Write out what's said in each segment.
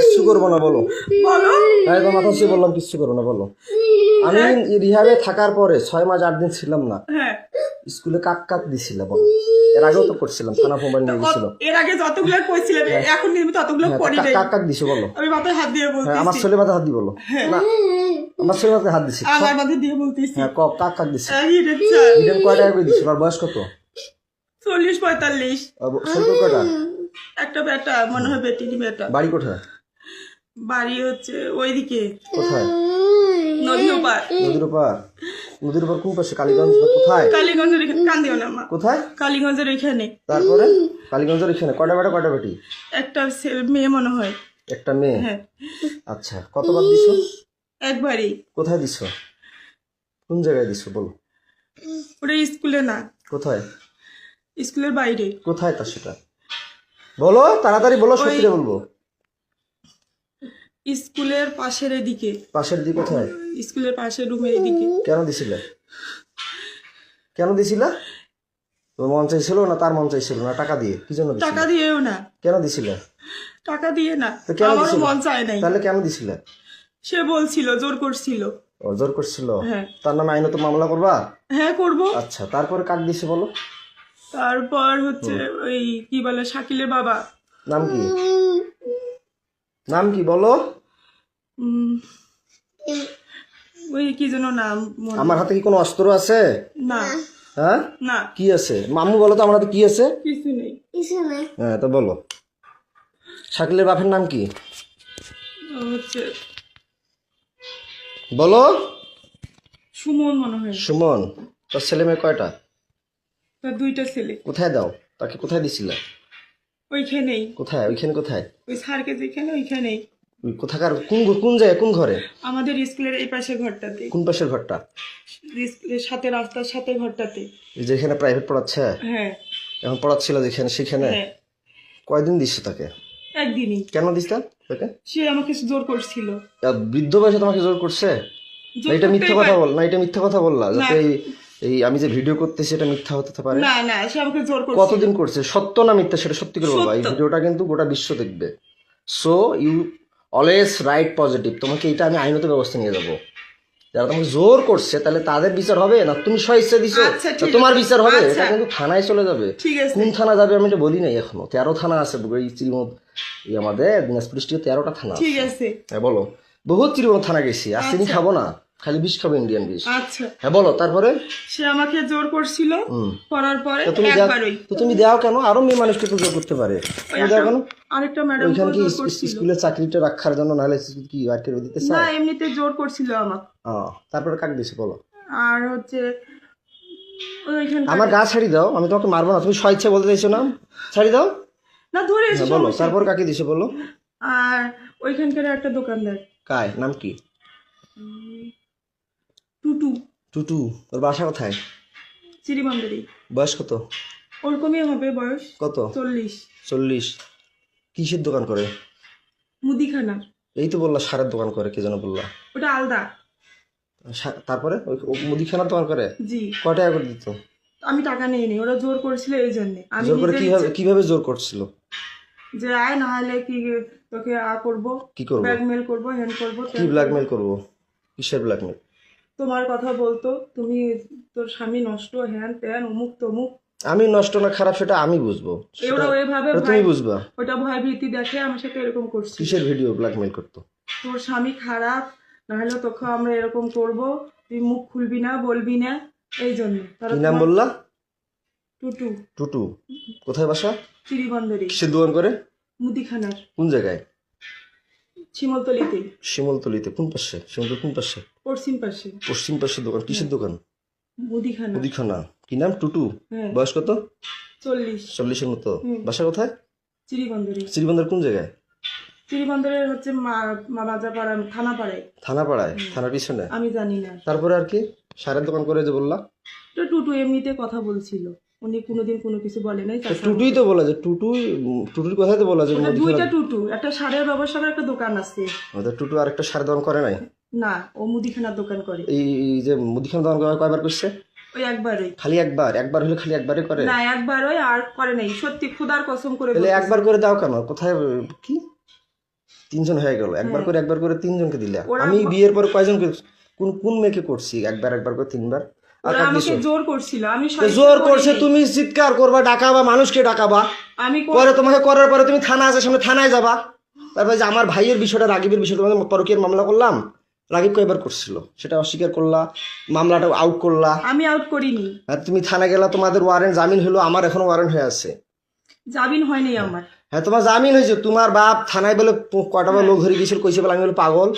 কিচ্ছু করবো না বলো। হ্যাঁ তোমার মাথা ছুঁয়ে বললাম কিচ্ছু করবো না বলো। আমি রিহাবে থাকার পরে 6 মাস 8 দিন ছিলাম না, স্কুলে কাক কাক দিছিল বলো। এর আগেও তো করছিলাম, থানা মোবাইল নিয়ে গেছিল। এর আগে যতগুলো কইছিলাম এখন কিন্তু ততগুলো করি নাই। কাক কাক দিছো বলো। আমি মাথায় হাত দিয়ে বলতেছি। আমার ছেলে মাথায় হাত দি বলো না, আমার ছেলে মাথায় হাত দিছি। আমার মাথায় দিয়ে বলতেছি। হ্যাঁ কাক কাক দিছি। ইডেন কয় টাকা করে দিছিল? আর বয়স কত? 40-45। ছোট কয়টা? একটা বেটা, মনে হয় বেটিনি বেটা। বাড়ি কোথায়? বাড়ি হচ্ছে ওইদিকে। কোথায়? নদীর ওপার। নদীর ওপার? নদীর ওপার কোন পাশে? কালীগঞ্জ না কোথায়? কালীগঞ্জের এখানে। কান্দিও না মা। কোথায়? কালীগঞ্জের এখানে। তারপরে কালীগঞ্জের এখানে কয়টা বেটা কয়টা বেটি? একটা মেয়ে মনে হয়। একটা মেয়ে? হ্যাঁ। আচ্ছা, কতবার দিছো? একবারই। কোথায় দিছো? কোন জায়গায় দিছো বলো। ওটা স্কুলে না। কোথায়? স্কুলের বাইরে। কোথায় তা সেটা বলো, তাড়াতাড়ি বলো, সত্যি বলবো। স্কুলের পাশের এদিকে। পাশের দিকে? কোথায়? স্কুলের পাশের রুমের এদিকে। কেন দিছিলে? কেন দিছিলা? তোর মন চাইছিল না তার মন চাইছিল না? টাকা দিয়ে? কি জন্য দিছিলে? টাকা দিয়েও না। কেন দিছিলে? টাকা দিয়ে না, তো কেন আমারও দিছিলে? মন চায় নাই। তাহলে কেন দিছিলে? সে বলছিল, জোর করছিল। ও জোর করছিল? হ্যাঁ। তার নামে আইনত মামলা করবা? হ্যাঁ করব। আচ্ছা, তারপরে কাক দিছে বলো। তারপর হচ্ছে ওই কি বলে শাকিলের বাবা। নাম কি? নাম কি বলো? ওই কি যেন নাম আমার হাতে কি কোনো অস্ত্র আছে? না। হ্যাঁ না। কি আছে? মামু বলো তো আমার হাতে কি আছে? কিছু নেই। হ্যাঁ তো বলো। শাকিলের বাপের নাম কি হচ্ছে বলো? সুমন মনে হয়। সুমন। তোর ছেলে মেয়ে কয়টা? তার 2টা ছেলে। কোথায় দাও তাকে? কোথায় দিছিলে? ওইখানেই। কোথায়? ওইখানে কোথায়? ওই স্যারকে যেখানে ওইখানেই। ওই কোথাকার? কোন জায়গায়? কোন ঘরে? আমাদের স্কুলের এই পাশে ঘরটাতে। কোন পাশের ঘরটা? স্কুলের সাথে, রাস্তার সাথে ঘরটাতে। যেখানে প্রাইভেট পড়াচ্ছে? হ্যাঁ। এখন পড়াচ্ছিল যেখানে, সেখানে? হ্যাঁ। কয়দিন দিচ্ছে তাকে? একদিনই। কেন দিস তাকে? সে আমাকে জোর করছিল। বৃদ্ধ বয়সে তোমাকে জোর করছে? না এটা মিথ্যা কথা বল, না এটা মিথ্যা কথা বললা যাতে এই আমি যে ভিডিও করতেছি এটা মিথ্যা হতে পারে। না না, সে আমাকে জোর করছে। কতদিন করছে? সত্য না মিথ্যা সেটা সত্যি করে বলবা। এই ভিডিওটা কিন্তু গোটা বিশ্ব দেখবে। So you always write positive. তোমাকে এটা আমি আইনত ব্যবস্থা নিয়ে যাবো। যারা তোমাকে জোর করছে তাহলে তাদের বিচার হবে, না তুমি স্বইচ্ছা দিছো তোমার বিচার হবে? এটা কিন্তু থানায় চলে যাবে। কোন থানা যাবে আমি এটা বলি নাই এখনো। 13 থানা আছে এই চিরিমত, এই আমাদের দিনাজপুর ডিস্ট্রিক্টে 13টা থানা। ঠিক আছে। হ্যাঁ বলো। বহুত চিরিমত থানা গেছি, আর চিনি খাবো না, খালি বিষ খাবো, ইন্ডিয়ান বিষ। আচ্ছা হ্যাঁ বলো তারপরে। সে আমাকে জোর করছিল, করার পরে একবারই। তো তুমি দাও কেন? আরো মেয়ে মানুষকে তো জোর করতে পারে, তুমি দাও কেন? আরেকটা ম্যাডাম ওইখানে কি স্কুলের চাকরিটা রাখার জন্য, নাহলে কি আর কেউ দিতে চায়? না, এমনিতে জোর করছিল আমাকে। তারপরে কাক দিছে বলো। আর হচ্ছে ওইখানে আমার গা ছাড়ি দাও, আমি তোমাকে মারবো না। তুমি স্বেচ্ছা বলতে চাইছো না, ছাড়ি দাও না, ধরে এসে বলো। তারপর কাকে দিছে বলো। আর ওইখানকার একটা দোকানদার। কায় নাম কি? টুটু। টুটু। ওর বাসা কোথায়? চিরিবন্দরি। বয়স কত? ওরকমই হবে বয়স। কত? 40। 40। কিসের দোকান করে? মুদিখানা। এই তো বললা সারের দোকান করে, কি যেন বললা? ওটা আলাদা। তারপরে মুদিখানার দোকান করে? জি। কয় টাকা করে দিত? আমি টাকা নিয়ে নি, ওরা জোর করেছিল এই জন্য। আমি জোর করে কিভাবে জোর করছিল? যে আয়, না হলে কি তোকে করবো, কি করবো, ব্ল্যাকমেল করবো, হ্যান করবো। কি ব্ল্যাকমেল করবো? কিসের ব্ল্যাকমেল? তোমার কথা বলতো, তুমি তোর স্বামী নষ্ট, হ্যান ত্যান, অমুক তমুক। আমি নষ্ট না খারাপ সেটা আমি বুঝবো, তুমি বুঝবা। ওটা ভয় ভীতি দেখে আমার সাথে এরকম করছি। কিসের ভিডিও ব্ল্যাকমেল করতো? তোর স্বামী খারাপ, না হলে তোকে আমরা এরকম করবো, তুই মুখ খুলবি না, বলবি না, এই জন্য। কি নাম বললা? টুটু। টুটু। কোথায় বাসা? চিরিবন্দরি। কিসের দোকান করে? মুদিখানার। কোন জায়গায়? শিমলতলিতে। শিমলতলিতে কোন পাশে? শিমলতলি কোন পাশে? পশ্চিম পাশে। পশ্চিম পাশে দোকান। কিসের দোকান? মুদিখানা। মুদিখানা। কি নাম? টুটু। বয়স কত? 40। 40-এর মতো। বাসা কোথায়? চিরিবন্দরি। চিরিবন্দর কোন জায়গায়? চিরিবন্দরের হচ্ছে মাজাপাড়া, থানাপাড়ায়। থানাপাড়ায়? থানার পিছনে? আমি জানি না। তারপরে আর কি? সারের দোকান করে যে বললা? টুটু এমনিতে কথা বলছিল, উনি কোনোদিন কোনো কিছু বলে নাই। টুটুই তো বলা যে টুটুর কথাই তো বলা যে দুইটা টুটু, একটা সারের ব্যবসার একটা দোকান আছে। টুটু আর একটা সারের দোকান করে নাই? না, ও মুদিখানার দোকান করে। এই যে মুদিখানার দোকান কয়বার করছে? ওই একবারই। খালি একবার? একবার হলে খালি একবারই করে? না একবারই, আর করে নাই, সত্যি খোদার কসম করে তাহলে বলছি। একবার করে দাও কেন? কোথায় কি 3 জন হয়ে গেল, একবার করে 3 জনকে দিলে। আমি বিয়ের পর কয়জন কোন কোন মেয়েকে করছি একবার করে 3 বার? ওরা আমাকে জোর করছিল, আমি জোর করছে, তুমি চিৎকার করবা, ডাকাবা, মানুষকে ডাকাবা, আমি পরে তোমাকে করার পরে তুমি থানা আছে সামনে, থানায় যাবা। তারপরে যে আমার ভাইয়ের বিষয়টা, রাগিবের বিষয়টা, তোমাদের পরকীয়ার মামলা করলাম, রাগিব কয়বার করছিল সেটা অস্বীকার করলা, মামলাটা আউট করলা। আমি আউট করিনি। আর তুমি থানা গেলা, তোমাদের ওয়ারেন্ট জামিন হলো, আমার এখনো ওয়ারেন্ট হয়ে আছে। জামিন হয়নি আমার। হ্যাঁ তোমার জামিন হয়েছে, তোমার বাপ থানায় বলে কয়টা লোক ধরে গেছিল, কইছে বলে আমি বলে পাগল,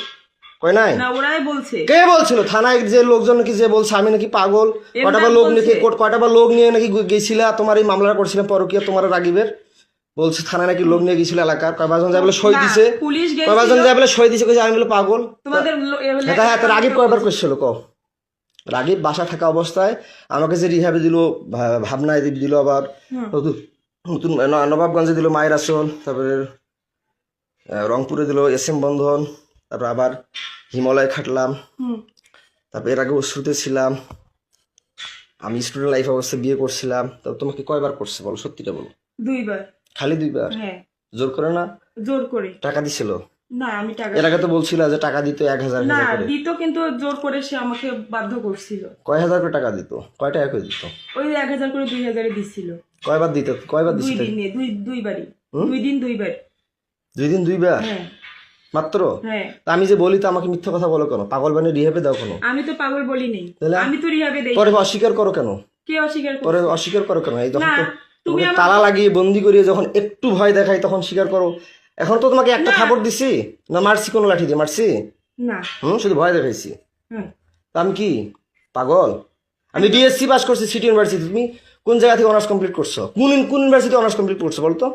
কয় নাই? না ওরাই বলছে। কে বলছিল? থানায় যে লোকজন নাকি যে বলছে আমি নাকি পাগল, কয়টা লোক নাকি কয়টা লোক নিয়ে নাকি গেছিলা তোমার এই মামলাটা করছিলাম পরকীয়া, তোমার রাগিবের বলছে থানায় নাকি লোক নিয়ে গেছিল এলাকার, কয়জন যায় বলে সই দিছে, পুলিশ কয়জন যায় বলে সই দিছে, কইছে আমি বলে পাগল। তোমাদের হ্যাঁ তো রাগিব কয়বার করছিল ক? রাগিব বাসা থাকা অবস্থায় আমাকে যে রিহাবে দিল, ভাবনায় দিল, আবার নতুন নবাবগঞ্জে দিল মায়ের আসল, তারপরে রংপুরে দিল SM বন্ধন, তারপর আবার হিমালয় খাটলাম, তারপর এর আগে অশ্রুতে ছিলাম, আমি স্টুডেন্ট লাইফ অবস্থায় বিয়ে করছিলাম। তো তোমাকে কয়বার করছে বলো, সত্যিটা বলো। 2 বার। খালি 2 বার? হ্যাঁ। জোর করে না? জোর করে। টাকা দিছিল? না আমি টাকা, এর আগে তো বলছিল যে টাকা দিত 1000 না করে। দিত, কিন্তু জোর করে সে আমাকে বাধ্য করছিল। কয় হাজার করে টাকা দিত? কয় টাকা করে দিত? ওই 1000 করে 2000 দিছিল। কয়বার দিত? কয়বার দিছিল? 2 দিনে, 2 বারই। 2 দিন 2 বার। 2 দিন 2 বার হ্যাঁ মাত্র? হ্যাঁ। তা আমি যে বলি তো আমাকে মিথ্যা কথা বলো কেন? পাগল বানিয়ে রিহাবে দাও কেন? আমি তো পাগল বলি নেই, তাহলে আমি তো রিহাবে দেই। পরে অস্বীকার করো কেন? কে অস্বীকার করে? পরে অস্বীকার করো কেন? এই যখন না, তুমি তোমাকে তালা লাগিয়ে বন্দি করিয়ে যখন একটু ভয় দেখাই তখন স্বীকার করো। এখন তো তোমাকে একটা থাপড় দিছি না, মারছি কোনো লাঠি দিয়ে মারছি? না। শুধু ভয় দেখাইছি। হ্যাঁ। তা আমি কি পাগল? আমি BSc পাস করছি সিটি ইউনিভার্সিটি। তুমি কোন জায়গা থেকে অনার্স কমপ্লিট করছো? কোন ইউনিভার্সিটি অনার্স কমপ্লিট করছো বলতো?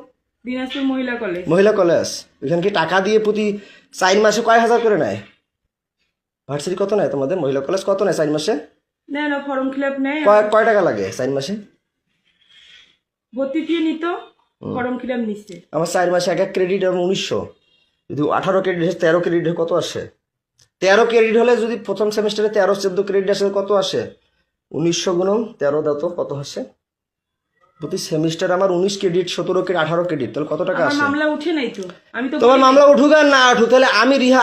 দিনাজপুর মহিলা কলেজ। মহিলা কলেজ। ওইখানে কি টাকা দিয়ে প্রতি 4 মাসে কয় হাজার করে নেয়? ভার্সিটি কত নেয় তোমাদের? মহিলা কলেজ কত নেয় 4 মাসে? না না, ফর্ম ফিল নেই। কয় টাকা লাগে 4 মাসে? ভর্তি ফি নিত, ফর্ম ফিল নিচ্ছে। আমার 4 মাসে এক ক্রেডিট এবং 1900, যদি 18 ক্রেডিট 13 ক্রেডিট কত আসে? 13 ক্রেডিট হলে যদি প্রথম সেমিস্টারে 13-14 ক্রেডিট আসে কত আসে? 1900 গুণন 13 দাও তো কত আসে? প্রতি সেমিস্টার আমার 19 ক্রেডিট, 17 ক্রেডিট, 18 ক্রেডিট, তাহলে কত টাকা আমার আসে? মামলা উঠে নাই তো, আমি তো তোমার মামলা উঠুক আর না উঠুক, তাহলে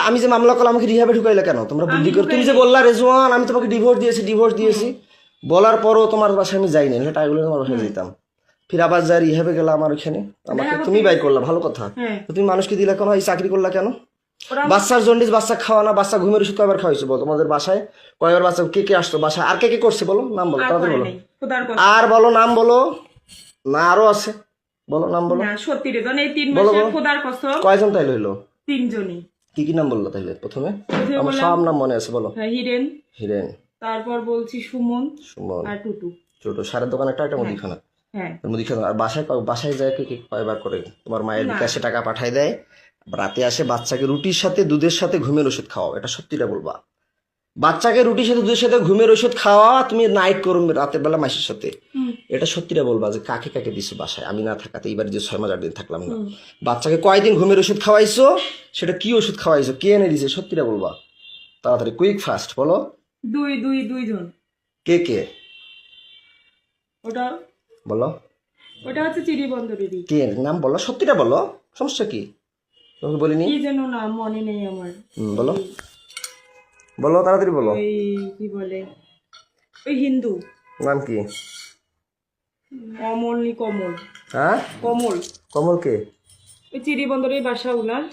আমি যে মামলা করলাম, আমাকে রিহাবে ঢুকাইলে কেন? তোমরা বুদ্ধি করে তুমি যে বললা রেজওয়ান আমি তোমাকে ডিভোর্স দিয়েছি, বলার পরও তোমার বাসায় আমি যাইনি, না টাকাগুলো তোমার বাসায় যেতাম, ফির আবার যাই রিহাবে গেলাম আমার ওখানে, আমাকে তুমি বাইর করলা, ভালো কথা। তুমি মানুষকে দিলা কেন? এই চাকরি করলা কেন? বাচ্চার জন্ডিস, বাচ্চা খাওয়া না, বাচ্চা ঘুমের ওষুধ কয়বার খাওয়াইছো বলো? তোমাদের বাসায় কয়বার বাচ্চা কে আসতো বাসায়? আর কে করছে বলো? নাম বলো, তাড়াতাড়ি বলো। আর বলো নাম বলো, না আরো আছে, বলো নাম বলো। সত্যি রে, এই 3 মাসে খোদার কসম। কয়জন তাইলে হইলো? 3 জনই। কি নাম বললো তাইলে প্রথমে? আমার সব নাম মনে আছে, বলো। হিরেন, তারপর বলছি সুমন আর টুটু। ছোট সারের দোকান একটা মুদিখানা। হ্যাঁ মুদিখানা। আর বাসায় যায় কয়বার করে? তোমার মায়ের বিকাশে টাকা পাঠায় দেয়, রাতে আসে বাচ্চাকে রুটির সাথে দুধের সাথে ঘুমের ওষুধ খাওয়াও, এটা সত্যিটা বলবা। বাচ্চাকে রুটির সাথে দুধের সাথে ঘুমের ওষুধ খাওয়া, তুমি নাইট করো রাতের বেলা মাসের সাথে, এটা সত্যিটা বলবা যে কাকে কাকে দিছো বাসায় আমি না থাকাতে? এইবার যে 6 মাস 8 দিন থাকলাম না, বাচ্চাকে কয়দিন ঘুমের ওষুধ খাওয়াইছো? সেটা কি ওষুধ খাওয়াইছো? কে এনে দিছে? সত্যিটা বলবা, তাড়াতাড়ি, কুইক ফাস্ট বলো। 2 জন। কে? ওটা বলো। ওটা হচ্ছে চিড়িবন্দরেরই। কে নাম বলো, সত্যিটা বলো, সমস্যা কি? তোমাকে বলিনি কি যেন নাম মনে নেই আমার। বলো বলো, তাড়াতাড়ি বলো। ওই কি বলে, ওই হিন্দু নাম কি? কমল। হ্যাঁ কমল। কমল কে? ওই চিড়িবন্দরের বাসা উনার।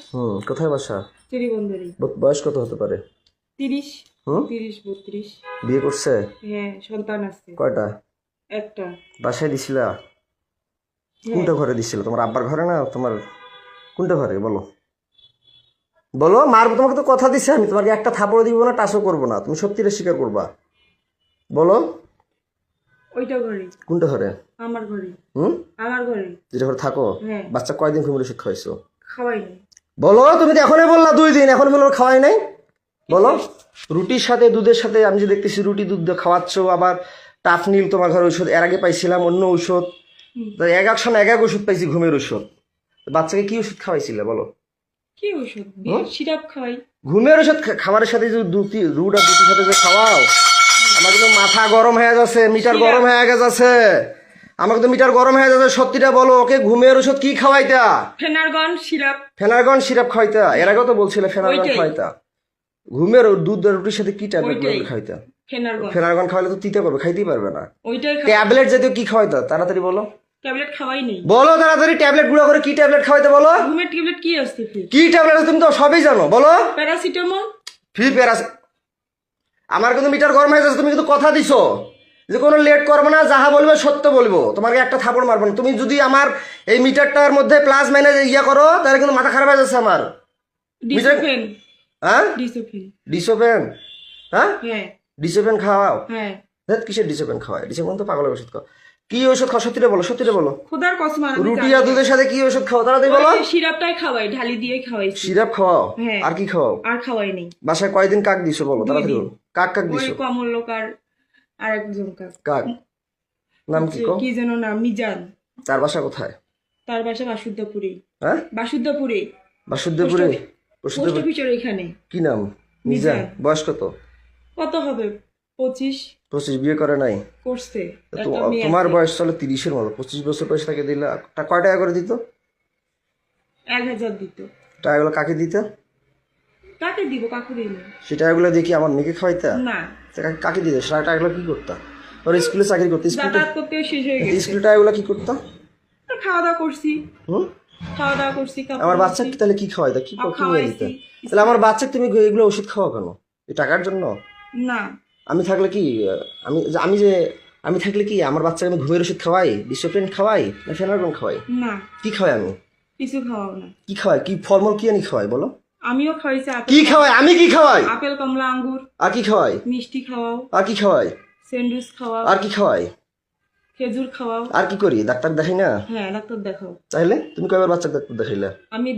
কোথায় বাসা? চিড়িবন্দরই। বয়স কত হতে পারে? 30 32। বিয়ে করছে? হ্যাঁ, সন্তান আছে। কয়টা? একটা। বাসায় দিছিলা? কোনটা ঘরে দিছিল? তোমার আব্বার ঘরে না তোমার কোনটা ঘরে বলো? বলো, মারবো তোমাকে তো কথা দিছি আমি, তোমাকে একটা থাপড় দিব না, টাচও করবো না, তুমি সত্যিটা স্বীকার করবা, বলো। ওইটা ঘরে। কোনটা ঘরে? আমার ঘরে। আমার ঘরে। যেটা ঘরে থাকো? বাচ্চা কয়দিন ঘুমের ওষুধ খাওয়াইছো? খাওয়াইনি। বলো, তুমি তো এখনই বললা 2 দিন, এখন বলো খাওয়াই নাই, বলো। রুটির সাথে দুধের সাথে আমি যে দেখতেছি রুটি দুধ খাওয়াচ্ছ, আবার টাফনিল তোমার ঘরে ওষুধ, এর আগে পাইছিলাম অন্য ঔষধ, এক সময় এক ওষুধ পাইছি ঘুমের ওষুধ। বাচ্চাকে কি ওষুধ খাওয়াইছিলে বলো? কি ওষুধ? সিরাপ খাওয়াই। ঘুমের ওষুধ খাবারের সাথে যে রুট আর দুটির সাথে যে খাওয়াও, আমার কিন্তু মাথা গরম হয়ে যাচ্ছে, মিটার গরম হয়ে গেছে। আমার কিন্তু মিটার গরম হয়ে যাচ্ছে, সত্যিটা বলো। ওকে ঘুমের ওষুধ কি খাওয়াইতা? Phenergan syrup. ফেনারগন সিরাপ খাওয়াইতা? এর আগেও তো বলছিলে ফেনারগন ওইটাই। খাওয়াইতা। ঘুমের দুধ রুটির সাথে কি ট্যাবলেট ওইটাই। খাওয়াইতা? ফেনারগন ফেনারগন খাওয়াইলে তো তিতে করবে, খাইতেই পারবে না। ওইটাই ট্যাবলেট জাতীয় কি খাওয়াইতা? তাড়াতাড়ি বলো, ট্যাবলেট খাওয়াই নেই। বলো তাড়াতাড়ি। ট্যাবলেট গুঁড়ো করে কি ট্যাবলেট খাওয়াইতে বলো? ঘুমের ট্যাবলেট কি আসছে ফির? কি ট্যাবলেট আছে তুমি তো সবই জানো, বলো। প্যারাসিটামল। ফি প্যারাস। আমার কিন্তু মিটার গরম হয়ে যাচ্ছে, তুমি কিন্তু কথা দিছো যে কোনো লেট করবো না, যাহা বলবে সত্য বলবো, তোমাকে একটা থাপড় মারবো না। তুমি যদি আমার এই মিটারটার মধ্যে প্লাস মাইনাস ইয়া করো তাহলে কিন্তু মাথা খারাপ হয়ে যাচ্ছে আমার। ডিসোফেন। হ্যাঁ, ডিসোফেন। ডিসোপেন। হ্যাঁ, হ্যাঁ ডিসোপেন খাওয়াও? হ্যাঁ। দেখ কিসের ডিসোপেন খাওয়ায়? ডিসোপেন তো পাগলের ওষুধ খাও। কি ওষুধ খাও? সত্যিটা বলো, সত্যিটা বলো। খোদার কসম আমি রুটি আর দুধের সাথে কি ওষুধ খাও? তাড়াতাড়ি বলো। ওই সিরাপটাই খাওয়াই, ঢালি দিয়ে খাওয়াইছি। সিরাপ খাওয়াও? হ্যাঁ। আর কি খাওয়াও? আর খাওয়াই নেই। বাসায় কয়দিন কাক দিছো বলো, তাড়াতাড়ি বলো। কাক কাক ওই দিছো? কমলকার আর একজন কাক। কাক নাম কি কো? কি যেন নাম, মিজান। তার বাসা কোথায়? তার বাসা বাসুদেবপুরে। হ্যাঁ, বাসুদেবপুরে। বাসুদেবপুরে। পোস্ট বাসুদেবপুর অফিসের এখানে। কি নাম? মিজান। বয়স কত? কত হবে? 25। 25। বিয়ে করে নাই? করছে। তো একটা মেয়ে তোমার আছে। বয়স চলে 30-এর মতো। 25 বছর বয়স তাকে দিলে কয় টাকা করে দিত? 1000 দিত। টাকাগুলো কাকে দিতে? কাকে দিব? কাকে দিল? সেই টাকাগুলো দিয়ে কি আমার মেয়েকে খাওয়াইতা? না, কাকে দিতে? সেই টাকাগুলো কি করতা? ওর স্কুলে চাকরি করতে, স্কুলে যাতায়াত করতেও শেষ হয়ে গেছে। স্কুলে টাকাগুলো কি করতা? খাওয়া দাওয়া করছি। হুম, খাওয়া দাওয়া করছি। কাপড় আমার ধুচ্ছি। বাচ্চাকে তাহলে কি খাওয়াইতা? কি নিয়ে খাওয়াইছি। দিতে? তাহলে আমার বাচ্চাকে তুমি এগুলো ওষুধ খাওয়া কেন? এই টাকার জন্য? না, আমি থাকলে কি, আমি আমি যে আমি থাকলে কি আমার বাচ্চাকে আমি ঘুমের ওষুধ খাওয়াই, ডিসোপ্রিন খাওয়াই, না ফেনারগন খাওয়াই? না, কি খাওয়াই আমি? কিছু খাওয়াও না। কি খাওয়াই? কি ফলমূল কি আনি খাওয়াই বলো? আমিও খাওয়াইছি আপেল। কি খাওয়াই? আমি কি খাওয়াই? আপেল, কমলা, আঙ্গুর। আর কি খাওয়াই? মিষ্টি খাওয়াও। আর কি খাওয়াই? স্যান্ডউইচ খাওয়াও। আর কি খাওয়াই? খেজুর খাওয়াও। আর কি করি? ডাক্তার দেখাই না? হ্যাঁ, ডাক্তার দেখাও। তাহলে তুমি কয়বার বাচ্চা ডাক্তার দেখাইলে? আমি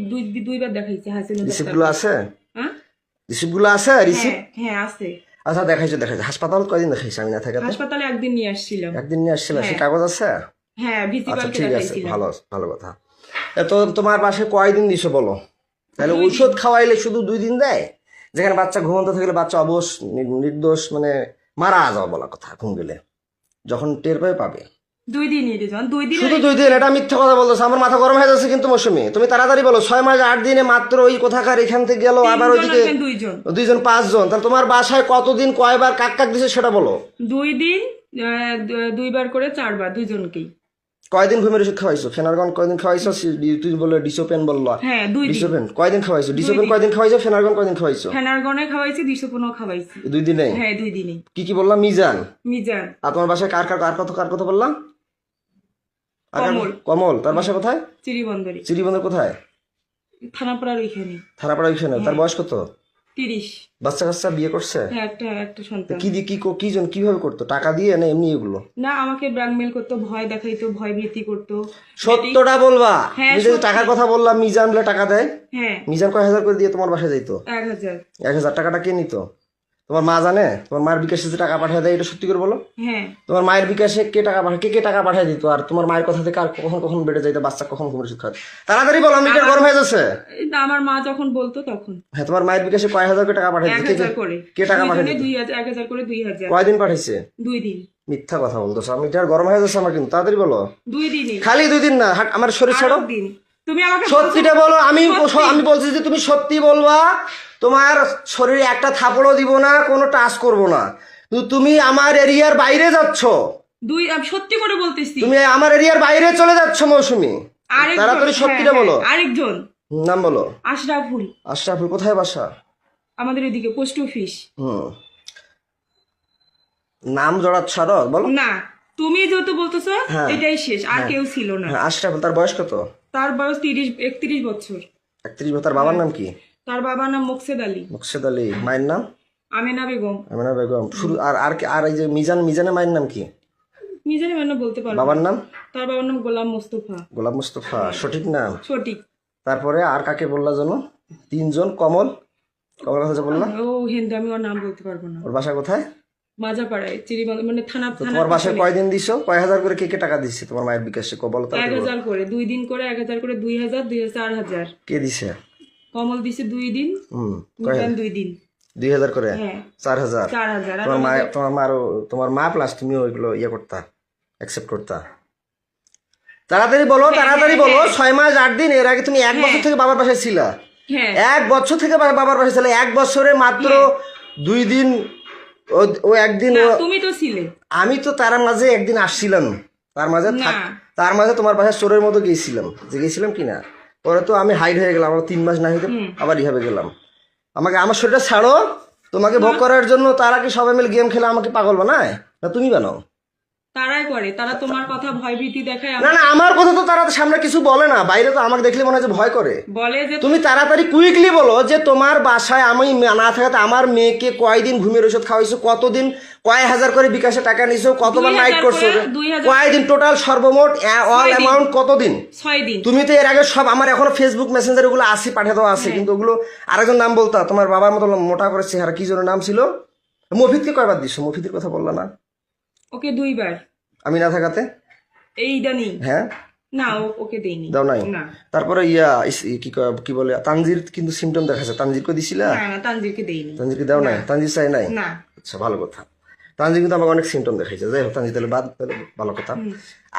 দুইবার দেখাইছি হাসিনা রিসিপ্ট ডাক্তার। গুলো আছে? হ্যাঁ রিসিপ্ট গুলো আছে? রিসিপ্ট? হ্যাঁ হ্যাঁ আছে। আচ্ছা, দেখাইছো দেখাইছো। হাসপাতাল কয়দিন দেখাইছো আমি না থাকাতে? হাসপাতালে একদিন নিয়ে আসছিলাম। একদিন নিয়ে আসছিল, সে হ্যাঁ। কাগজ আছে? হ্যাঁ, আচ্ছা ভিজিবালকে ঠিক আছে, দেখাইছিলাম। ভালো ভালো কথা। তো তোমার বাসায় কয়দিন দিছো বলো? তাহলে ঔষধ খাওয়াইলে শুধু 2 দিন দেয়? যেখানে বাচ্চা ঘুমন্ত থাকলে বাচ্চা অবশ নির্দোষ মানে মারা যাওয়া বলা কথা, ঘুম গেলে যখন টের পাবে। 2 দিনই দিয়েছেন। 2 দিন। শুধু 2 দিন? এটা মিথ্যা কথা বলতেছে। আমার মাথা গরম হয়ে যাচ্ছে কিন্তু মৌসুমি। তুমি তাড়াতাড়ি বলো। 6 মাস 8 দিনে মাত্র ওই কোথাকার এখান থেকে গেল, আবার ওইদিকে 2 জন। 5 জন। তাহলে তোমার বাসায় কতদিন কয়বার কাক কাক দিছে সেটা বলো। 2 দিন, 2 বার করে 4 বার, 2 জনকেই। কয়দিন ঘুমের ওষুধ খাওয়াইছো? ফেনারগন কয়দিন খাওয়াইছো? তুই বলে ডিসোপেন বললো। হ্যাঁ, 2 দিন। ডিসোপেন কয়দিন খাওয়াইছো? ডিসোপেন কয়দিন খাওয়াইছো? ফেনারগন কয়দিন খাওয়াইছো? ফেনারগনে খাওয়াইছি, ডিসোপনও খাওয়াইছি। 2 দিনে? হ্যাঁ, 2 দিনই। কি কি বললাম? মিজান। মিজান। আর তোমার বাসায় কার কথা বললাম? কমল। কমল। তার বাসা কোথায়? চিরিবন্দরে। চিরিবন্দর কোথায়? থানাপাড়ার ওইখানে। থানাপাড়া ওইখানে। তার বয়স কত? 30। বাচ্চা কাচ্চা বিয়ে করছে? হ্যাঁ, একটা সন্তান। কি দিয়ে কি জন কিভাবে করতো? টাকা দিয়ে না এমনি এগুলো? না, আমাকে ব্ল্যাকমেল করতো, ভয় দেখাইতো, ভয় ভীতি করতো। সত্যটা বলবা। হ্যাঁ, তুমি যে সত্যি। টাকার কথা বললাম, মিজান বলে টাকা দেয়। হ্যাঁ, মিজান কয় হাজার করে দিয়ে তোমার বাসায় যাইতো? 1000। 1000 টাকাটা কে নিত? তোমার মা জানে? তোমার মায়ের বিকাশে যে টাকা পাঠিয়ে দেয়, এটা সত্যি করে বলো। হ্যাঁ, তোমার মায়ের বিকাশে কে টাকা পাঠায়? কে টাকা পাঠিয়ে দিত? আর তোমার মায়ের কথা থেকে আর কখন কখন বেড়ে যাইতো? বাচ্চা কখন ঘুমের ওষুধ খায়? তাড়াতাড়ি বলো, আমি গরম হয়ে যাচ্ছে। আমার মা যখন বলতো তখন। হ্যাঁ, তোমার মায়ের বিকাশে কয় হাজার করে টাকা পাঠিয়ে দিত? 1000 করে। কে টাকা পাঠিয়ে দিত? 1000 করে 2000। কয়দিন পাঠাইছে? 2 দিন। মিথ্যা কথা বলতেছো। আমি এটা গরম হয়ে যাচ্ছে আমার কিন্তু। তাড়াতাড়ি বলো। 2 দিনই। খালি 2 দিন না, আমার শরীর ছাড়ো। 8 দিন। তুমি আমাকে সত্যিটা বলো। আমি সত্যি। আমি বলছি যে তুমি সত্যি বলবা। তোমার শরীরে একটা থাপড়ও দিব না, কোনো টাচ করব না। কিন্তু তুমি আমার এরিয়ার বাইরে যাচ্ছ। আমি সত্যি করে বলতেছি। তুমি আমার এরিয়ার বাইরে চলে যাচ্ছ মৌসুমি। আরেকজন। তাড়াতাড়ি সত্যিটা বলো। আরেকজন নাম বলো। আশরাফুল। আশরাফুল কোথায় বাসা? আমাদের এদিকে পোস্ট অফিস। নাম জড়াচ্ছ আরো, বলো। না, তুমি যেহেতু বলতেছো হ্যাঁ। এটাই শেষ, আর কেউ ছিল না। হ্যাঁ, আশরাফুল। তার বয়স কত? তার বয়স 31 বছর। 31 বছর। তার বাবার নাম কি? তার বাবার নাম মোকসেদ আলী। মুকসেদ আলী। মায়ের নাম? আমেনা বেগম। আমিনা বেগম। শুরু আর এই যে মিজানের মায়ের নাম কি? মিজানি মানে বলতে পারবো। বাবার নাম? তার বাবার নাম গোলাম মোস্তফা। গোলাম মুস্তফা। সঠিক নাম? সঠিক। তারপরে আর কাকে বললা যেন? 3 জন। কমল কথা যে বললা, ও হিন্দু, আমি ওর নাম বলতে পারবো না। ওর বাসা কোথায়? মাজাপাড়ায়, চিরিবন্দর মানে থানা। তোমার বাসায় কয়দিন দিছো? কয় হাজার করে কে টাকা দিচ্ছে তোমার মায়ের বিকাশে? বলো তো। 1000 করে 2 দিন করে, 1000 করে 2000, 4000। কে দিছে? কমল দিছে 2 দিন, হুম। মিজান 2 দিন। 2000 করে হ্যাঁ 4000 4,000 তোমার মা প্লাস তুমি ওইগুলো ইয়ে করতা অ্যাকসেপ্ট করতা তাড়াতাড়ি বলো তাড়াতাড়ি বলো 6 মাস 8 দিন এর আগে তুমি 1 বছর থেকে বাবার বাসায় ছিলা হ্যাঁ 1 বছর থেকে বাবার বাসায় ছিলে 1 বছরে মাত্র 2 দিন ও একদিন না তুমি তো ছিলে আমি তো তার মাঝে একদিন আসছিলাম না তার মাঝে তোমার বাসায় চোরের মতো গেছিলাম কিনা পরে তো আমি হাইড হয়ে গেলাম আমার 3 মাস না হইতে আবার ইহাবে গেলাম আমার শরীরটা ছাড়ো তোমাকে ভোগ করার জন্য তারা কি সবাই মিলে গেম খেলে আমাকে পাগল বানায় না তুমি বানাও তারাই করে তারা তোমার কথা ভয়ভীতি দেখায় না না আমার কথা তো তারা সামনে কিছু বলে না বাইরে তো আমাকে দেখলে মনে হয় যে ভয় করে বলে যে তুমি তাড়াতাড়ি কুইকলি বলো যে তোমার বাসায় আমি না থাকাতে আমার মেয়েকে কয়দিন ঘুমের ওষুধ খাওয়াইছো কতদিন কয় হাজার করে বিকাশে টাকা নিছো কতবার 2000 নাইট করছো করে, 2000 কয়দিন টোটাল সর্বমোট অল অ্যামাউন্ট কতদিন 6 দিন তুমি তো এর আগে সব আমার এখনো ফেসবুক মেসেঞ্জার ওগুলো আসি পাঠিয়ে দেওয়া আছে কিন্তু ওগুলো আরেকজন নাম বলতা তোমার বাবার মতো মোটা করে চেহারা কি জন্য নাম ছিল মফিদকে কয়বার দিছো মফিদের কথা বললা না ওকে 2 বার আমি না থাকাতে এই ইদানিং হ্যাঁ না ওকে দেইনি দাও নাই না তারপরে কি বলে তানজির কিন্তু সিমটম দেখাচ্ছে তানজিরকে দিছিলা না তানজিরকে দেইনি তানজিরকে দাও নাই তানজির চাই নাই না আচ্ছা ভালো কথা তানজির কিন্তু আমাকে অনেক সিমটম দেখাইছে যাই হোক তানজির তাহলে তাহলে ভালো কথা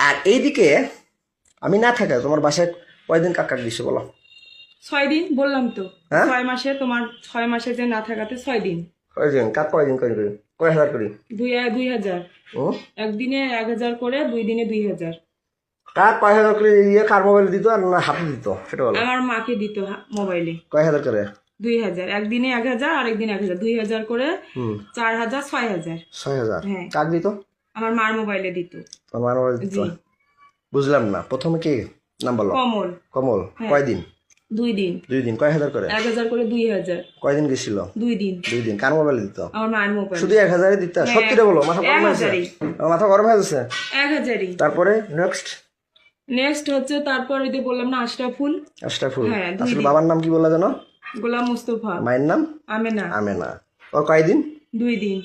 আর এইদিকে আমি না থাকা তোমার বাসায় কয়দিন কাকাক দিছো বলো 6 দিন বললাম তো হ্যাঁ? 6 মাসে তোমার 6 মাসে যে না থাকাতে 6 দিন কয়দিন কয়দিন কয় হাজার করি 2000 ও একদিনে 1000 করে 2 দিনে 2000 কয় হাজার করে কার মোবাইল দিত আর না হাতে দিত সেটা বলো আমার মাকে দিত মোবাইলে কয় হাজার করে 2000 একদিনে 1000 আর একদিন 1000 2000 করে 4000 6000 6000 হ্যাঁ। কাক দিত আমার মার মোবাইলে দিত আমার মোবাইল দিত জি বুঝলাম না প্রথমে কি নাম বলো কমল কমল কয়দিন 2 দিন 2 দিন কয় হাজার করে 1000 করে 2000 কয়দিন গেছিল 2 দিন 2 দিন কার মোবাইল দিত আমার মার মোবাইল শুধু 1000 দিত সত্যিটা বলো মাথা গরম হয়েছে 1000 আমার মাথা গরম হয়ে যাচ্ছে 1000 তারপরে নেক্সট হচ্ছে তারপর ওই যে বললাম না আশরাফুল আশরাফুল হ্যাঁ, 2 আসলে দিন। বাবার নাম কি বললা জানো গোলাম মুস্তফা মায়ের নাম আমেনা আমেনা ওর কয়দিন 2 দিন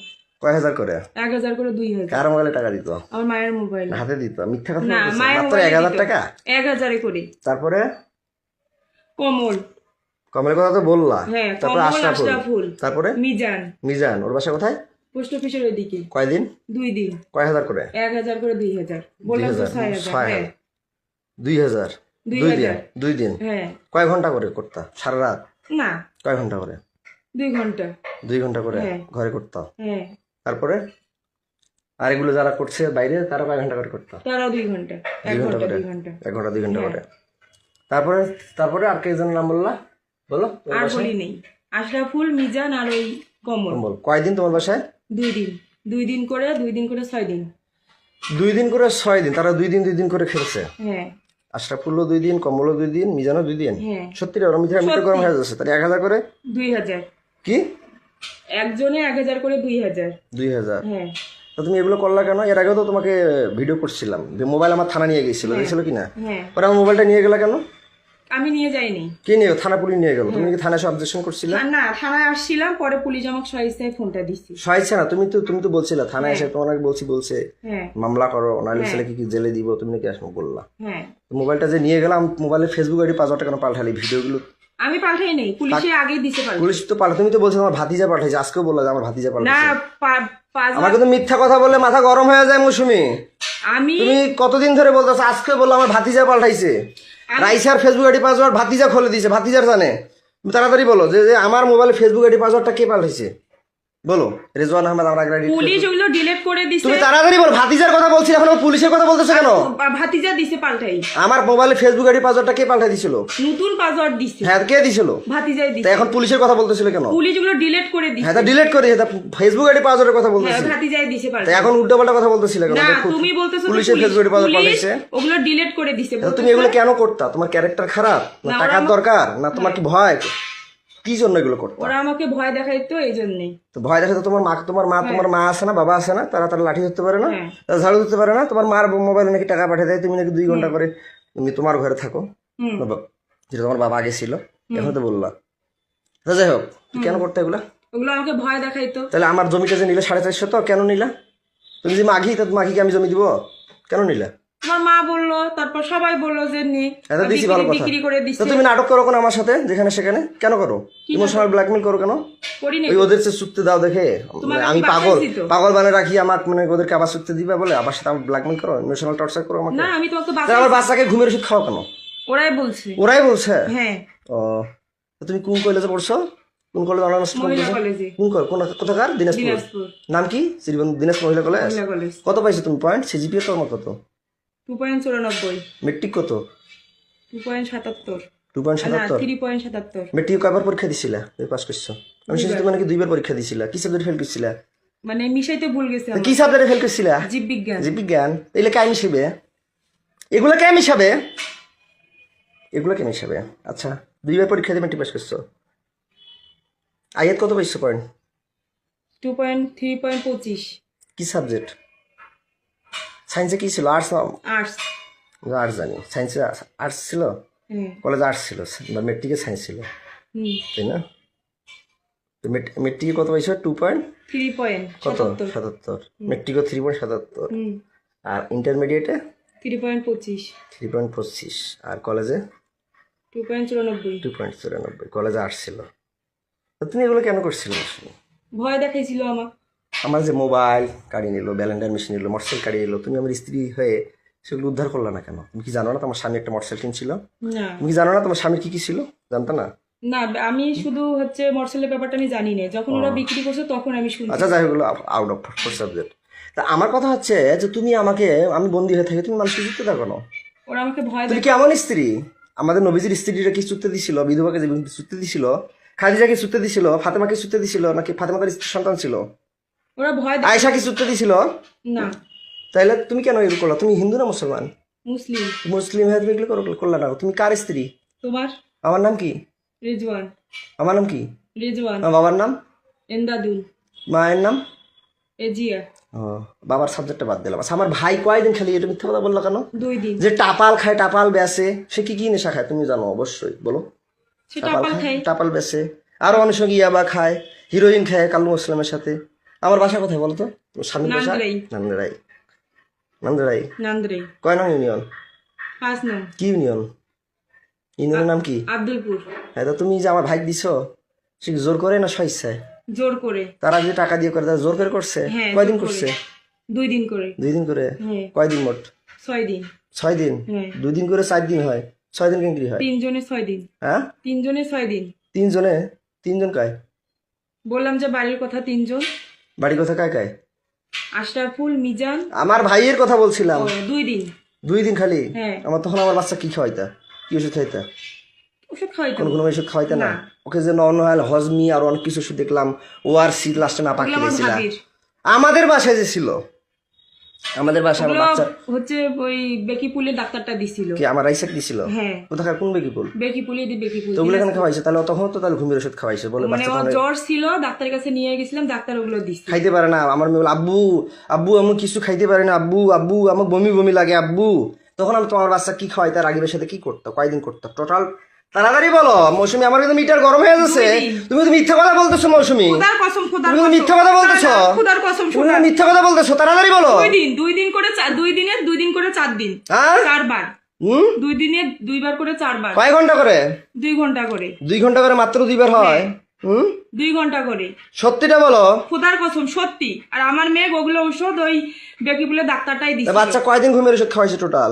কয় হাজার করে 1000 করে 2000 কার মোবাইলে টাকা দিত আমার মায়ের মোবাইল হাতে দিত মিথ্যা কথা না বলতেছে মায়ের মাত্র মোবাইলে 1000 টাকা 1000 করে তারপরে কমল কমলের কথা তো বললা হ্যাঁ তারপরে কমল আশরাফুল আশরাফুল তারপরে মিজান মিজান ওর বাসা কোথায় পোস্ট অফিসের ওইদিকে কয়দিন 2 দিন কয় হাজার করে 1000 করে 2000 বললাম তো 6000 হ্যাঁ 2000 দুই দিন হ্যাঁ কয় ঘন্টা করে করতা সারা রাত না কয় ঘন্টা করে 2 ঘন্টা 2 ঘন্টা করে হ্যাঁ। ঘরে করতা হ্যাঁ তারপরে আর এগুলো যারা করছে বাইরে তারা কয় ঘন্টা করে করতা তারাও 2 ঘন্টা 1 2 ঘন্টা ঘন্টা করে 2 ঘন্টা 1 ঘন্টা 2 ঘন্টা হ্যাঁ। করে তারপরে তারপরে আর কেজনের নাম বললা বলো তোমার আর বাসায়? বলি নেই আশরাফুল মিজান আর ওই কমল বল কয়দিন তোমার বাসায় 2 দিন 2 দিন করে 6 দিন 2 দিন করে 6 দিন তারা 2 দিন করে খেলছে হ্যাঁ আশরাফুল্লো 2 দিন কমলও 2 দিন মিজানও 2 দিন হ্যাঁ সত্যি রে ওরা মিথ্যা গরম হয়ে যাচ্ছে তাহলে 1000 করে 2000 কি একজনে 1000 করে 2000 2000 হ্যাঁ তো তুমি এগুলো করলা কেন এর আগেও তো তোমাকে ভিডিও করছিলাম যে মোবাইল আমার থানা নিয়ে গেছিল গেছিল কিনা হ্যাঁ পরে আমার মোবাইলটা নিয়ে গেলা কেন আমি নিয়ে যাইনি কে নিয়ে থানা পুলিশ নিয়ে গেল তুমি কি থানায় সব অবজেকশন করছিলে না থানায় আসছিলাম পরে পুলিশ আমাকে সহিস্তায় ফোনটা দিছি সহায়ছে না তুমি তো বলছিলে থানায় এসে তোমাকে বলছে হ্যাঁ মামলা করো নাহলে ছেলে কি জেলে দিব তুমি নাকি আসবো বললা হ্যাঁ তো মোবাইলটা যে নিয়ে গেলাম মোবাইলে ফেসবুক আইডি 5000 টাকা পাল্টালি ভিডিওগুলো আমি পাঠাই নেই পুলিশে আগে দিতে পারবো পুলিশ তো পাল্টা তুমি তো বলছো আমার ভাতিজা পাঠাইছে আজকেও বললা যে আমার ভাতিজা না পাল্টাইছে আমার কিন্তু মিথ্যা কথা বললে মাথা গরম হয়ে যায় মৌসুমি আমি তুমি কতদিন ধরে বলতেছো আজকে বললো আমার ভাতিজা পাল্টাইছে রাইসার ফেসবুক আইডি পাসওয়ার্ড ভাতিজা খুলে দিয়েছে ভাতিজার জানে তুমি তাড়াতাড়ি বলো যে আমার মোবাইলে ফেসবুক আইডি পাসওয়ার্ডটা কে পাল্টাইছে বলো রেজওয়ান আহমেদ আমার আগে পুলিশ ওগুলো ডিলিট করে দিছে তুমি তাড়াতাড়ি বলো ভাতিজার কথা বলছি এখন পুলিশের কথা বলতেছো কেন ভাতিজা দিছে পাল্টাই আমার মোবাইলে ফেসবুক আইডি পাসওয়ার্ডটা কে পাল্টাই দিছিল নতুন পাসওয়ার্ড দিছে হ্যাঁ কে দিছিল ভাতিজাই তা দিছে এখন পুলিশের কথা বলতেছিল কেন পুলিশ ওগুলো ডিলিট করে দিছে হ্যাঁ তা ডিলিট করে দিয়েছে ফেসবুক আইডি পাসওয়ার্ডের কথা হ্যাঁ বলতেছি ভাতিজাই দিছে তা পাল্টাই এখন উল্টো পাল্টা কথা বলতেছিল কেন না দেখো, তুমি বলতেছো পুলিশের ফেসবুক আইডি পাসওয়ার্ড পাল্টাইছে ওগুলো ডিলিট করে দিছে তা তুমি এগুলো কেন করতা তোমার ক্যারেক্টার খারাপ না না, টাকার ওরা দরকার না তোমার কি ভয় কি জন্য এগুলো করতা ওরা আমাকে ভয় দেখাইতো এই জন্যই তো ভয় দেখে তো তোমার মা আছে না বাবা আছে না তারা লাঠি ধরতে পারে না হ্যাঁ। তারা ঝাড়ু ধরতে পারে না তোমার মার মোবাইলে নাকি টাকা পাঠিয়ে দেয় তুমি নাকি 2 ঘন্টা করে তুমি তোমার ঘরে থাকো হুম যেটা তোমার বাবা আগে ছিল এখন তো বললা তা যাই হোক তুমি কেন করতে এগুলা ওগুলো আমাকে ভয় দেখাইতো তাহলে আমার জমিটা যে নিলে 450 তো কেন নিলা তুমি যে মাঘি তা মাঘিকে আমি জমি দিব কেন নিলা তোমার মা বললো, তারপর সবাই বললো যে নে, এত দিছি ভালো কথা। বিক্রি করে তো দিচ্ছে। তুমি নাটক করো কেন আমার সাথে যেখানে সেখানে? কেন করো? ইমোশনাল ব্ল্যাকমেল করো কেন? করি না। ওই ওদের চেয়ে চুক্তি দাও দেখে তোমাকে আমি কি বাসায় পাগল দিত? পাগল বানিয়ে রাখি আমার, মানে ওদেরকে আবার চুক্তি দিবে বলে আবার সাথে আমার ব্ল্যাকমেল করো, ইমোশনাল টর্চার করো আমাকে। না, আমি তোমাকে তাহলে আমার বাচ্চাকে ঘুমের ওষুধ খাও কেন? ওরাই বলছে। ওরাই বলছে? হ্যাঁ, ও, তো তুমি কোন কলেজে পড়ছো? কোন কলেজ অনার্স মহিলা কলেজে। কোথাকার? দিনাজপুর। দিনাজপুর নাম কি? শ্রীবন্ধু দিনাজপুর মহিলা কলেজ। মহিলা কলেজ। কত পাইছো তুমি পয়েন্ট? সিজিপিএ তোমার কত? 2.94, মেট্রিক কত? 2.77, 2.77। 3.77। মেট্রিক কয়বার পরীক্ষা দিছিলা? তুমি পাস করছো? আমি শুনছি তুমি নাকি 2বার পরীক্ষা দিছিলা। কি সাবজেক্ট ফেল করছিলা? মানে মিশাইতে ভুল গেছে কি সাবজেক্টে ফেল করছিলা? জীববিজ্ঞান। জীববিজ্ঞান। এগুলো কে মিশাবে? এগুলো কে মিশাবে? এগুলো কে মিশাবে? আচ্ছা, 2বার পরীক্ষা দিয়ে মেট্রিক পাস করছো। আয়াত কত পাইছো পয়েন্ট? 3.25। কি সাবজেক্ট? সায়েন্সে কি ছিল? আর্টস? আর্টস। আর্টস জানি। সায়েন্সে আর্টস ছিল? হ্যাঁ। কলেজে আর্টস ছিল, বা মেট্রিকে সায়েন্স ছিল, হুম। তাই না? তো মেট্রিকে কত পাইছো? 2 পয়েন্ট কত? 3.77। 77। মেট্রিকও 3.77। হুম। আর ইন্টারমিডিয়েটে 3.25। 3.25। আর কলেজে 2.94। 2.94। কলেজে আর্টস ছিল। তো তুমি এগুলো কেন করছিলে? ভয় দেখাইছিল আমার। আমার যে মোবাইল কাড়িয়ে নিল, ব্যালেন্ডার মেশিন নিল, মোটরসাইকেল কাড়িয়ে নিল, তুমি আমার স্ত্রী হয়ে সেগুলো উদ্ধার করলা না কেন? তুমি কি জানো না তোমার স্বামী একটা মোটরসাইকেল কিনছিল? না তুমি কি জানো না তোমার স্বামীর কি কি ছিল? জানতো না? না, আমি শুধু মোটরসাইকেলের ব্যাপারটা আমি জানি না, যখন ওরা বিক্রি করছে তখন আমি শুনছি। আচ্ছা, যাই হোক, আউট অফ সাবজেক্ট। তা আমার কথা হচ্ছে যে তুমি আমাকে, আমি বন্দী হয়ে থাকি, তুমি মানুষকে চুক্তি দাও কেন? ওরা আমাকে ভয় তুমি কেমন স্ত্রী? আমাদের নবীজির স্ত্রীরা কি চুক্তি দিছিল? বিধবাকে যে চুক্তি দিছিল, খাদিজাকে চুক্তি দিছিল, ফাতেমাকে চুক্তি দিছিল, নাকি ফাতেমার সন্তান ছিল? ওরা ভয় আয়েশা কি চুক্তি দিছিল? না। তাইলে তুমি কেন এগুলো করলা? তুমি হিন্দু না মুসলমান? মুসলিম। মুসলিম হয়ে তুমি এগুলো করলা না? তুমি কার স্ত্রী? তোমার? আমার নাম কি? রিজওয়ান। আমার নাম কি? রিজওয়ান। আমার বাবার নাম? এন্দাদুল। মায়ের নাম? এজিয়া। ও, বাবার সাবজেক্টটা বাদ দিলাম। আচ্ছা, আমার ভাই কয়দিন খালি এটা মিথ্যা কথা বললো কেন? 2 দিন। যে টাপাল খায়, টাপাল বেচে, সে কি কি নেশা খায় তুমি জানো অবশ্যই, বলো। সে টাপাল খায়। টাপাল বেচে, আরো অনেক সঙ্গে ইয়াবা খায়, হিরোইন খায় কালু মুসলামের সাথে। আমার বাসা কোথায় বলো তো? স্বামীর বাসা নান্দরাই। নান্দরাই। নান্দরাই নান্দরাই। কয় নং ইউনিয়ন? 5 নং। কি ইউনিয়ন? ইউনিয়নের নাম কি? আব্দুলপুর। হ্যাঁ, তো তুমি যে আমার ভাই দিছো, সে কি জোর করে না স্বেচ্ছায়? জোর করে। তারা যে টাকা দিয়ে করে, তারা জোর করে করছে? হ্যাঁ, কয়দিন জোর করে। করছে? 2 দিন করে। 2 দিন করে? হ্যাঁ। কয়দিন মোট? 6 দিন। 6 দিন? হ্যাঁ। 2 দিন করে 4 দিন হয়, 6 দিন কেন হয়? 3 জনে 6 দিন। হ্যাঁ, 3 জনে 6 দিন। 3 জনে? 3 জন কায়? বললাম যে বাড়ির কথা 3 জন। বাড়ি কথা কায় কায়? আশরাফুল, মিজান। আমার ভাইয়ের কথা বলছিলাম। 2 দিন। 2 দিন খালি? হ্যাঁ। আমার তখন আমার বাচ্চা কি খাওয়াইতা? কি ওষুধ খাইতা? ওষুধ খাওয়াইতাম। কোন কোনো ওষুধ খাওয়াইতা না? না। ওকে যে নর্মাল হজমি আর অনেক কিছু ওষুধ দেখলাম, ORC লাস্টে না পাকি ওগুলো আমার দিয়েছিলা। ভাবির। আমাদের বাসায় যে ছিল, আমাদের বাসায় আমার ওগুলো বাচ্চা ওই বেকিপুলের ডাক্তারটা দিছিল। কি আমার রাইসাক দিছিল? হ্যাঁ। কোথাকার কোন বেকিপুল? বেকিপুলে বেকিপুল। তো ওগুলো এখানে খাওয়াইছে, তাহলে তখন তো তাহলে ঘুমের ওষুধ খাওয়াইছে বলে মানে বাচ্চা ওর তখন জ্বর ছিল, ডাক্তারের কাছে নিয়ে গেছিলাম, ডাক্তার ওগুলো দিছে। খাইতে পারে না। আমার মেয়ে বলে, আব্বু আব্বু আমি কিছু খাইতে পারি না, আব্বু আব্বু আমার বমি বমি লাগে আব্বু। তখন আমি তোমার বাচ্চা কি খাওয়াইতে, রাগিবের সাথে কি করতো, কয়দিন করতো টোটাল? তাড়াতাড়ি বলো মৌসুমি, আমার কিন্তু মিটার গরম হয়ে যাচ্ছে। 2 দিন। তুমি তো মিথ্যা কথা বলতেছো মৌসুমি, খোদার কসম, খোদার তুমি তো কসম। মিথ্যা কথা বলতেছো। খোদার কসম, তুমি তো মিথ্যা কথা বলতেছো, তাড়াতাড়ি বলো। 2 দিন, 2 দিন করে 2 দিনে 2 দিন করে 4 দিন। হ্যাঁ? 4 বার। 2 দিনে 2 বার করে 4 বার। কয় ঘন্টা করে? 2 ঘন্টা করে। 2 ঘন্টা করে মাত্র 2 বার হয়? 2 ঘন্টা করে। সত্যিটা বলো। খোদার কসম সত্যি। আর আমার মেয়ে ওগুলো ঔষধ ওই বেকিপুলের ডাক্তারটাই তা দিছে। বাচ্চা কয়দিন ঘুমের ওষুধ খাওয়াইছে টোটাল?